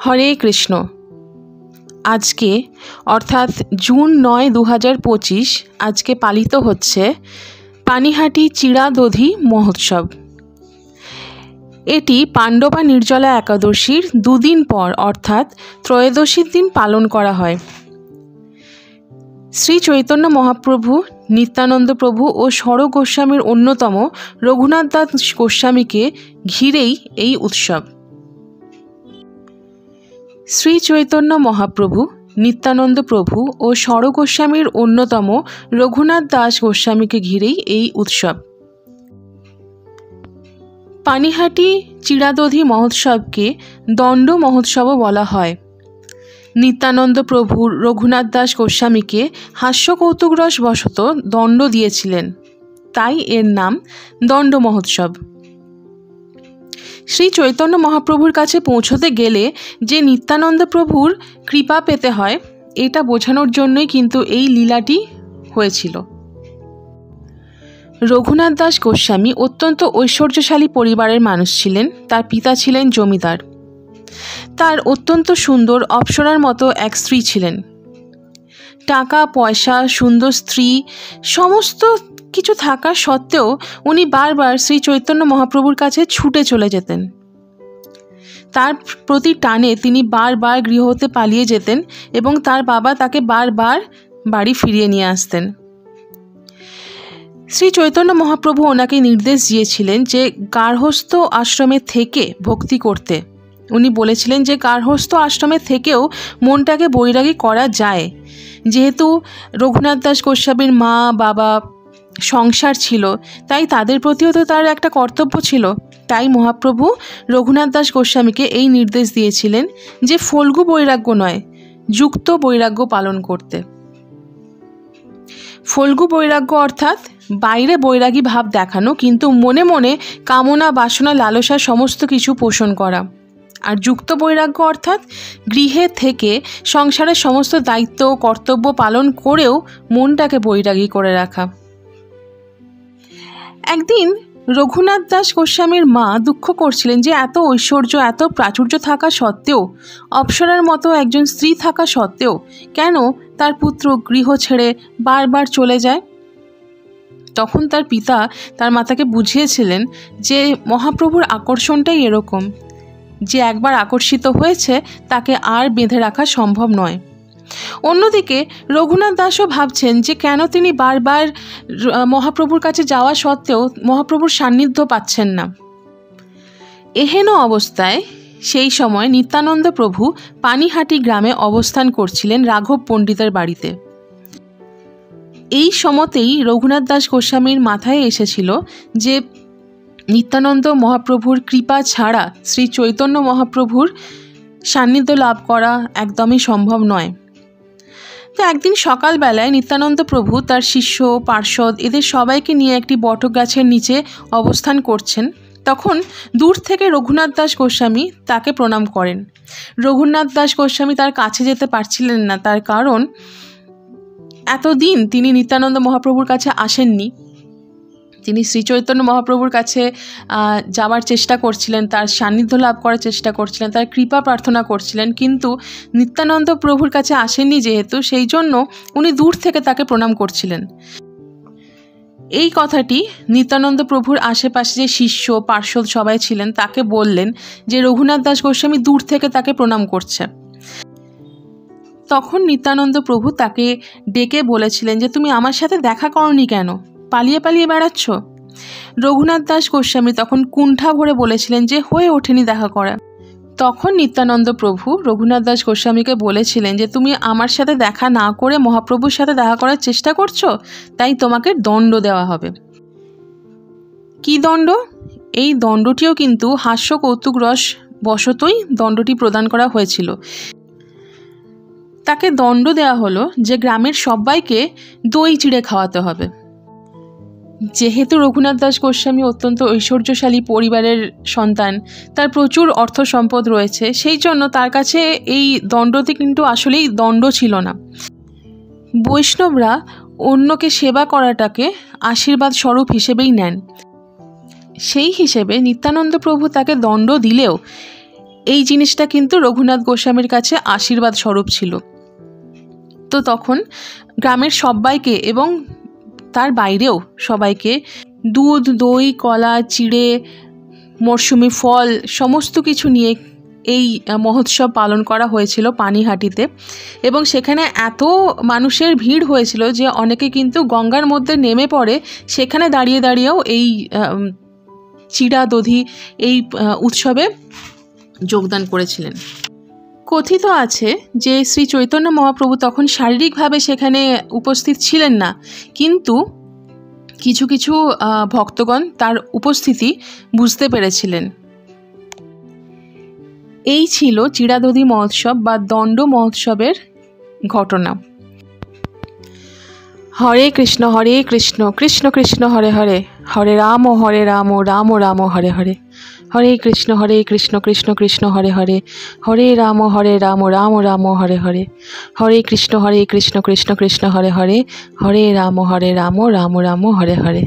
হরে কৃষ্ণ। আজকে অর্থাৎ জুন ৯, ২০২৫ আজকে পালিত হচ্ছে পানিহাটি চিড়াদধি মহোৎসব। এটি পাণ্ডবা নির্জলা একাদশীর দুদিন পর অর্থাৎ ত্রয়োদশীর দিন পালন করা হয়। শ্রী চৈতন্য মহাপ্রভু, নিত্যানন্দ প্রভু ও স্বরূপ গোস্বামীর অন্যতম রঘুনাথ দাস গোস্বামীকে ঘিরেই এই উৎসব। শ্রী চৈতন্য মহাপ্রভু, নিত্যানন্দ প্রভু ও স্বরূপ গোস্বামীর অন্যতম রঘুনাথ দাস গোস্বামীকে ঘিরেই এই উৎসব। পানিহাটি চিড়াদধি মহোৎসবকে দণ্ড মহোৎসবও বলা হয়। নিত্যানন্দ প্রভু রঘুনাথ দাস গোস্বামীকে হাস্যকৌতুকরস বশত দণ্ড দিয়েছিলেন, তাই এর নাম দণ্ড মহোৎসব। শ্রী চৈতন্য মহাপ্রভুর কাছে পৌঁছতে গেলে যে নিত্যানন্দ প্রভুর কৃপা পেতে হয়, এটা বোঝানোর জন্যই কিন্তু এই লীলাটি হয়েছিল। রঘুনাথ দাস গোস্বামী অত্যন্ত ঐশ্বর্যশালী পরিবারের মানুষ ছিলেন। তার পিতা ছিলেন জমিদার। তার অত্যন্ত সুন্দর অপ্সরার মতো এক স্ত্রী ছিলেন। টাকা পয়সা, সুন্দর স্ত্রী, সমস্ত কিছু থাকা সত্ত্বেও উনি বারবার শ্রী চৈতন্য মহাপ্রভুর কাছে ছুটে চলে যেতেন। তার প্রতি টানে তিনি বারবার গৃহ হতে পালিয়ে যেতেন এবং তার বাবা তাকে বারবার বাড়ি ফিরিয়ে নিয়ে আসতেন। শ্রী চৈতন্য মহাপ্রভু ওনাকে নির্দেশ দিয়েছিলেন যে গার্হস্থ আশ্রমে থেকে ভক্তি করতে। উনি বলেছিলেন যে গার্হস্থ আশ্রমে থেকেও মনটাকে বৈরাগী করা যায়। যেহেতু রঘুনাথ দাস গোস্বামীর মা বাবা সংসার ছিল, তাই তাদের প্রতিও তো তার একটা কর্তব্য ছিল। তাই মহাপ্রভু রঘুনাথ দাস গোস্বামীকে এই নির্দেশ দিয়েছিলেন যে ফল্গু বৈরাগ্য নয়, যুক্ত বৈরাগ্য পালন করতে। ফল্গু বৈরাগ্য অর্থাৎ বাইরে বৈরাগী ভাব দেখানো, কিন্তু মনে মনে কামনা বাসনা লালসা সমস্ত কিছু পোষণ করা। আর যুক্ত বৈরাগ্য অর্থাৎ গৃহে থেকে সংসারের সমস্ত দায়িত্ব কর্তব্য পালন করেও মনটাকে বৈরাগী করে রাখা। একদিন রঘুনাথ দাস গোস্বামীর মা দুঃখ করছিলেন যে এত ঐশ্বর্য, এত প্রাচুর্য থাকা সত্ত্বেও, অপ্সরার মতো একজন স্ত্রী থাকা সত্ত্বেও কেন তার পুত্র গৃহ ছেড়ে বারবার চলে যায়। তখন তার পিতা তার মাতাকে বুঝিয়েছিলেন যে মহাপ্রভুর আকর্ষণটাই এরকম, যে একবার আকর্ষিত হয়েছে তাকে আর বেঁধে রাখা সম্ভব নয়। অন্যদিকে রঘুনাথ দাসও ভাবছেন যে কেন তিনি বারবার মহাপ্রভুর কাছে যাওয়া সত্ত্বেও মহাপ্রভুর সান্নিধ্য পাচ্ছেন না। এহেন অবস্থায় সেই সময় নিত্যানন্দ প্রভু পানিহাটি গ্রামে অবস্থান করছিলেন রাঘব পণ্ডিতের বাড়িতে। এই সময়তেই রঘুনাথ দাস গোস্বামীর মাথায় এসেছিল যে নিত্যানন্দ মহাপ্রভুর কৃপা ছাড়া শ্রী চৈতন্য মহাপ্রভুর সান্নিধ্য লাভ করা একদমই সম্ভব নয়। তো একদিন সকালবেলায় নিত্যানন্দ প্রভু তার শিষ্য পার্ষদ এদের সবাইকে নিয়ে একটি বটগাছের নিচে অবস্থান করছেন। তখন দূর থেকে রঘুনাথ দাস গোস্বামী তাকে প্রণাম করেন। রঘুনাথ দাস গোস্বামী তার কাছে যেতে পারছিলেন না, তার কারণ এতদিন তিনি নিত্যানন্দ মহাপ্রভুর কাছে আসেননি। তিনি শ্রী চৈতন্য মহাপ্রভুর কাছে যাওয়ার চেষ্টা করছিলেন, তার সান্নিধ্য লাভ করার চেষ্টা করছিলেন, তার কৃপা প্রার্থনা করছিলেন, কিন্তু নিত্যানন্দ প্রভুর কাছে আসেননি যেহেতু, সেই জন্য উনি দূর থেকে তাকে প্রণাম করছিলেন। এই কথাটি নিত্যানন্দ প্রভুর আশেপাশে যে শিষ্য পার্ষদ সবাই ছিলেন তাকে বললেন যে রঘুনাথ দাস গোস্বামী দূর থেকে তাকে প্রণাম করছে। তখন নিত্যানন্দ প্রভু তাকে ডেকে বলেছিলেন যে তুমি আমার সাথে দেখা করনি কেন, পালিয়ে পালিয়ে বেড়াচ্ছ। রঘুনাথ দাস গোস্বামী তখন কুণ্ঠা ভরে বলেছিলেন যে হয়ে ওঠেনি দেখা করা। তখন নিত্যানন্দ প্রভু রঘুনাথ দাস গোস্বামীকে বলেছিলেন যে তুমি আমার সাথে দেখা না করে মহাপ্রভুর সাথে দেখা করার চেষ্টা করছো, তাই তোমাকে দণ্ড দেওয়া হবে। কি দণ্ড? এই দণ্ডটিও কিন্তু হাস্য কৌতুক রস বশতই দণ্ডটি প্রদান করা হয়েছিল। তাকে দণ্ড দেওয়া হলো যে গ্রামের সবাইকে দই চিড়ে খাওয়াতে হবে। যেহেতু রঘুনাথ দাস গোস্বামী অত্যন্ত ঐশ্বর্যশালী পরিবারের সন্তান, তার প্রচুর অর্থ সম্পদ রয়েছে, সেই জন্য তার কাছে এই দণ্ডটি কিন্তু আসলেই দণ্ড ছিল না। বৈষ্ণবরা অন্যকে সেবা করাটাকে আশীর্বাদ স্বরূপ হিসেবেই নেন। সেই হিসেবে নিত্যানন্দ প্রভু তাকে দণ্ড দিলেও এই জিনিসটা কিন্তু রঘুনাথ গোস্বামীর কাছে আশীর্বাদ স্বরূপ ছিল। তো তখন গ্রামের সবাইকে এবং তার বাইরেও সবাইকে দুধ, দই, কলা, চিড়ে, মরশুমি ফল সমস্ত কিছু নিয়ে এই মহোৎসব পালন করা হয়েছিল পানিহাটিতে। এবং সেখানে এত মানুষের ভিড় হয়েছিল যে অনেকে কিন্তু গঙ্গার মধ্যে নেমে পড়ে সেখানে দাঁড়িয়ে দাঁড়িয়েও এই চিড়া দধি এই উৎসবে যোগদান করেছিলেন। কথিত আছে যে শ্রী চৈতন্য মহাপ্রভু তখন শারীরিকভাবে সেখানে উপস্থিত ছিলেন না, কিন্তু কিছু কিছু ভক্তগণ তার উপস্থিতি বুঝতে পেরেছিলেন। এই ছিল চিড়াদধি মহোৎসব বা দণ্ড মহোৎসবের ঘটনা। হরে কৃষ্ণ কৃষ্ণ কৃষ্ণ হরে হরে, হরে রাম রাম রাম হরে হরে, হরে কৃষ্ণ কৃষ্ণ কৃষ্ণ হরে হরে, হরে রাম রাম রাম হরে হরে, হরে কৃষ্ণ কৃষ্ণ কৃষ্ণ হরে হরে, হরে রাম রাম রাম হরে হরে।